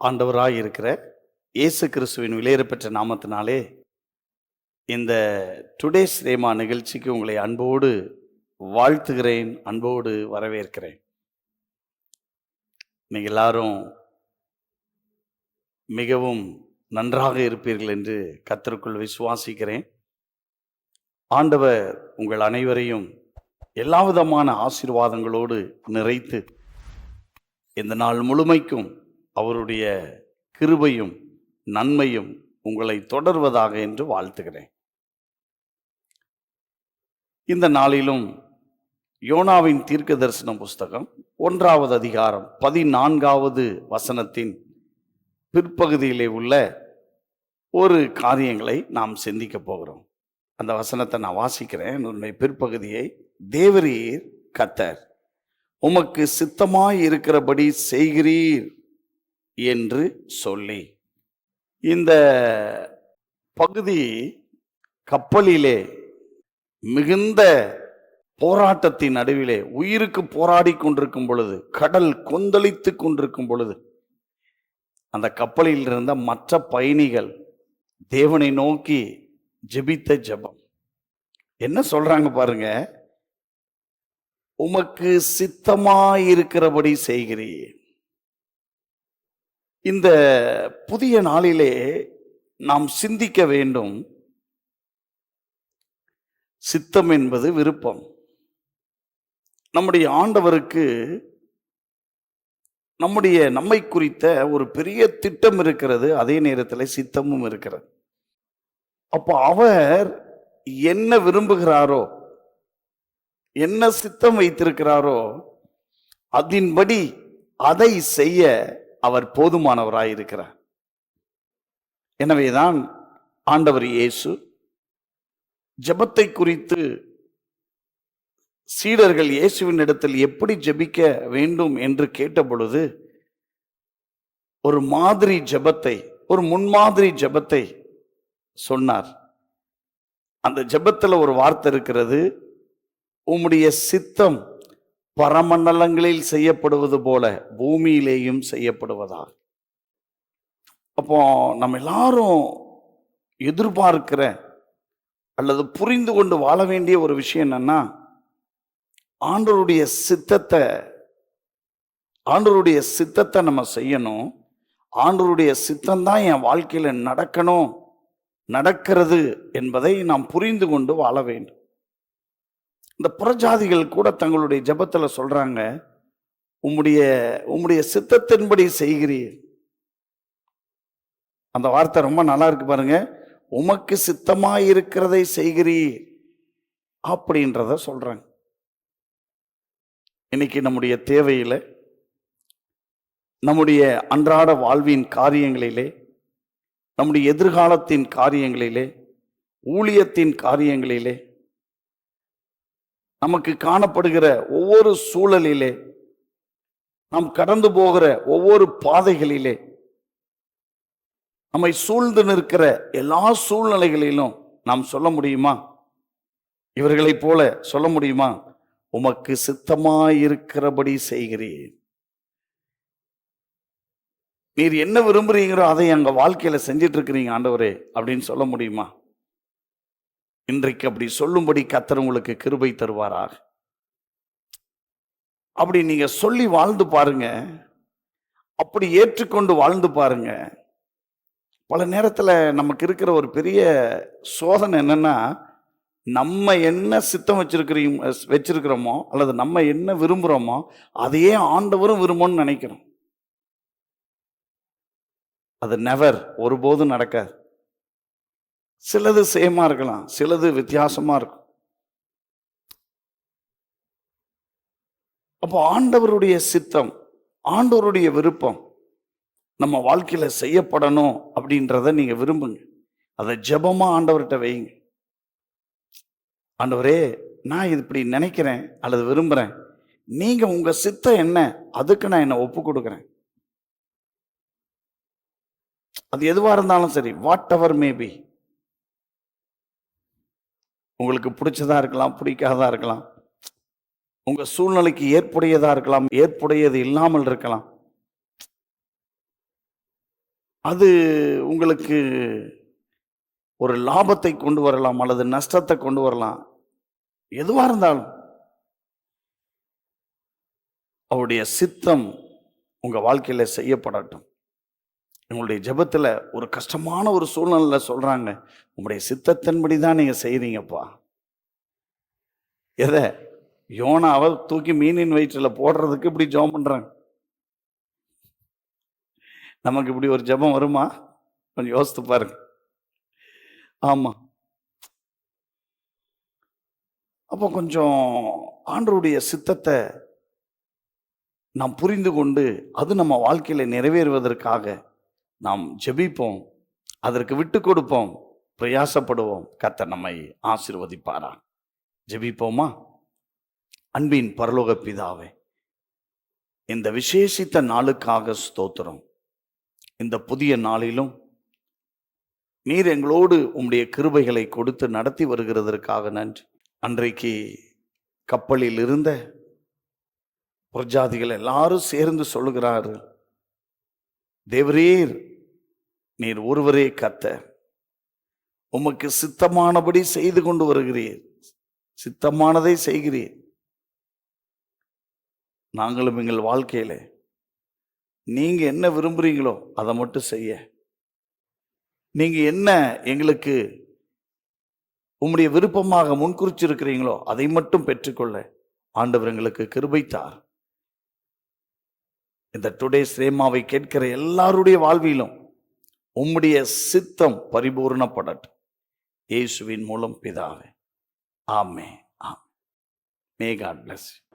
ஆண்டவராய் இருக்கிற இயேசு கிறிஸ்துவின் விலையேறப்பெற்ற நாமத்தினாலே இந்த டுடேஸ் ரேமா நிகழ்ச்சிக்கு உங்களை அன்போடு வாழ்த்துகிறேன், அன்போடு வரவேற்கிறேன். நீங்கள் எல்லாரும் மிகவும் நன்றாக இருப்பீர்கள் என்று கர்த்தருக்குள் விசுவாசிக்கிறேன். ஆண்டவர் உங்கள் அனைவரையும் எல்லாவிதமான ஆசீர்வாதங்களோடு நிறைத்து இந்த நாள் முழுமைக்கும் அவருடைய கிருபையும் நன்மையும் உங்களை தொடர்வதாக என்று வாழ்த்துகிறேன். இந்த நாளிலும் யோனாவின் தீர்க்க தரிசன புஸ்தகம் 1வது அதிகாரம் 14வது வசனத்தின் பிற்பகுதியிலே உள்ள ஒரு காரியங்களை நாம் சிந்திக்க போகிறோம். அந்த வசனத்தை நான் வாசிக்கிறேன். என்னுடைய பிற்பகுதியை, தேவரீர் கர்த்தர் உமக்கு சித்தமாய் இருக்கிறபடி செய்கிறீர் என்று சொல்லி. இந்த பகுதி கப்பலிலே மிகுந்த போராட்டத்தின் நடுவிலே உயிருக்கு போராடி கொண்டிருக்கும் பொழுது, கடல் கொந்தளித்து கொண்டிருக்கும் பொழுது, அந்த கப்பலில் இருந்த மற்ற பயணிகள் தேவனை நோக்கி ஜெபித்த ஜெபம் என்ன சொல்றாங்க பாருங்க. உமக்கு சித்தமாயிருக்கிறபடி செய்கிறீர். இந்த புதிய நாளிலே நாம் சிந்திக்க வேண்டும். சித்தம் என்பது விருப்பம். நம்முடைய ஆண்டவருக்கு நம்மை குறித்த ஒரு பெரிய திட்டம் இருக்கிறது, அதே நேரத்தில் சித்தமும் இருக்கிறது. அப்போ அவர் என்ன விரும்புகிறாரோ, என்ன சித்தம் வைத்திருக்கிறாரோ, அதன்படி அதை செய்ய அவர் போதுமானவராயிருக்கிறார். எனவேதான் ஆண்டவர் இயேசு ஜெபத்தை குறித்து சீடர்கள் இயேசுவின் இடத்தில் எப்படி ஜெபிக்க வேண்டும் என்று கேட்ட பொழுது ஒரு மாதிரி ஜெபத்தை, ஒரு முன்மாதிரி ஜெபத்தை சொன்னார். அந்த ஜெபத்தில் ஒரு வார்த்தை இருக்கிறது, உம்முடைய சித்தம் பரமண்டலங்களில் செய்யப்படுவது போல பூமியிலேயும் செய்யப்படுவதாக. அப்போ நம்ம எல்லாரும் எதிர்பார்க்கிற அல்லது புரிந்து கொண்டு வாழ வேண்டிய ஒரு விஷயம் என்னன்னா, ஆண்டவருடைய சித்தத்தை நம்ம செய்யணும். ஆண்டவருடைய சித்தம்தான் என் வாழ்க்கையில நடக்கணும், நடக்கிறது என்பதை நாம் புரிந்து கொண்டு வாழ வேண்டும். இந்த புறஜாதிகள் கூட தங்களுடைய ஜெபத்துல சொல்றாங்க, உம்முடைய சித்தத்தின்படி செய்கிறீர். அந்த வார்த்தை ரொம்ப நல்லா இருக்கு பாருங்க. உமக்கு சித்தமாயிருக்கிறதை செய்கிறீர் அப்படின்றத சொல்றாங்க. இன்னைக்கு நம்முடைய தேவையில, நம்முடைய அன்றாட வாழ்வின் காரியங்களிலே, நம்முடைய எதிர்காலத்தின் காரியங்களிலே, ஊழியத்தின் காரியங்களிலே, நமக்கு காணப்படுகிற ஒவ்வொரு சூழலிலே, நாம் கடந்து போகிற ஒவ்வொரு பாதைகளிலே, நம்மை சூழ்ந்து நிற்கிற எல்லா சூழ்நிலைகளிலும் நாம் சொல்ல முடியுமா? இவர்களைப் போல சொல்ல முடியுமா? உமக்கு சித்தமாயிருக்கிறபடி செய்கிறீர். நீர் என்ன விரும்புறீங்களோ அதை எங்க வாழ்க்கையில செஞ்சிட்டு இருக்கிறீங்க ஆண்டவரே அப்படின்னு சொல்ல முடியுமா? இன்றைக்கு அப்படி சொல்லும்படி கர்த்தர் உங்களுக்கு கிருபை தருவாராக. அப்படி நீங்க சொல்லி வாழ்ந்து பாருங்க, அப்படி ஏற்றுக்கொண்டு வாழ்ந்து பாருங்க. பல நேரத்துல நமக்கு இருக்கிற ஒரு பெரிய சோதனை என்னன்னா, நம்ம என்ன சித்தம் வச்சிருக்கிறோமோ அல்லது நம்ம என்ன விரும்புகிறோமோ அதையே ஆண்டவரும் விரும்பும்னு நினைக்கிறோம். அது நெவர், ஒருபோதும் நடக்காது. சிலது சேமா இருக்கலாம், சிலது வித்தியாசமா இருக்கும். அப்போ ஆண்டவருடைய சித்தம், ஆண்டவருடைய விருப்பம் நம்ம வாழ்க்கையில செய்யப்படணும் அப்படின்றத நீங்க விரும்புங்க. அதை ஜெபமா ஆண்டவர்கிட்ட வைங்க. ஆண்டவரே, நான் இது இப்படி நினைக்கிறேன் அல்லது விரும்புகிறேன், நீங்கள் உங்கள் சித்தம் என்ன, அதுக்கு நான் என்னை ஒப்பு கொடுக்குறேன். அது எதுவாக இருந்தாலும் சரி, வாட் எவர் மேபி. உங்களுக்கு பிடிச்சதா இருக்கலாம், பிடிக்காததா இருக்கலாம், உங்கள் சூழ்நிலைக்கு ஏற்புடையதாக இருக்கலாம், ஏற்புடையது இல்லாமல் இருக்கலாம். அது உங்களுக்கு ஒரு லாபத்தை கொண்டு வரலாம் அல்லது நஷ்டத்தை கொண்டு வரலாம். எதுவா இருந்தாலும் அவருடைய சித்தம் உங்க வாழ்க்கையில செய்யப்படட்டும். உங்களுடைய ஜெபத்துல ஒரு கஷ்டமான ஒரு சூழ்நிலையில சொல்றாங்க, உங்களுடைய சித்தத்தின்படி தான் நீங்க செய்றீங்கப்பா. எதை? யோனாவை தூக்கி மீனின் வயிற்றுல போடுறதுக்கு இப்படி ஜெபம் பண்றாங்க. நமக்கு இப்படி ஒரு ஜெபம் வருமா? கொஞ்சம் யோசித்து பாருங்க. ஆமா. அப்போ கொஞ்சம் ஆண்டவருடைய சித்தத்தை நாம் புரிந்து கொண்டு அது நம்ம வாழ்க்கையில நிறைவேறுவதற்காக நாம் ஜெபிப்போம், அதற்கு விட்டு கொடுப்போம், பிரயாசப்படுவோம். கர்த்தர் நம்மை ஆசீர்வதிப்பாரா. ஜெபிப்போமா? அன்பின் பரலோக பிதாவே, இந்த விசேஷித்த நாளுக்காக ஸ்தோத்திரம். இந்த புதிய நாளிலும் நீர் எங்களோடு உம்முடைய கிருபைகளை கொடுத்து நடத்தி வருகிறதற்காக நன்றி. அன்றைக்கு கப்பலில் இருந்த புறஜாதிகள் எல்லாரும் சேர்ந்து சொல்லுகிறார்கள், தேவரீர் நீர் ஒருவரே கர்த்தர், உமக்கு சித்தமானபடி செய்து கொண்டு வருகிறீர், சித்தமானதை செய்கிறீர். நாங்களும் எங்கள் வாழ்க்கையில நீங்க என்ன விரும்புறீங்களோ அதை மட்டும் செய்ய, நீங்க என்ன எங்களுக்கு உம்முடைய விருப்பமாக முன்குறிச்சிருக்கிறீங்களோ அதை மட்டும் பெற்றுக்கொள்ள ஆண்டவர் எங்களுக்கு கிருபை தார். இந்த டுடேஸ் ரேமாவை கேட்கிற எல்லாருடைய வாழ்விலும் உம்முடைய சித்தம் பரிபூர்ணப்படட்டும். இயேசுவின் மூலம் பிதாவே, ஆமென். May God bless you.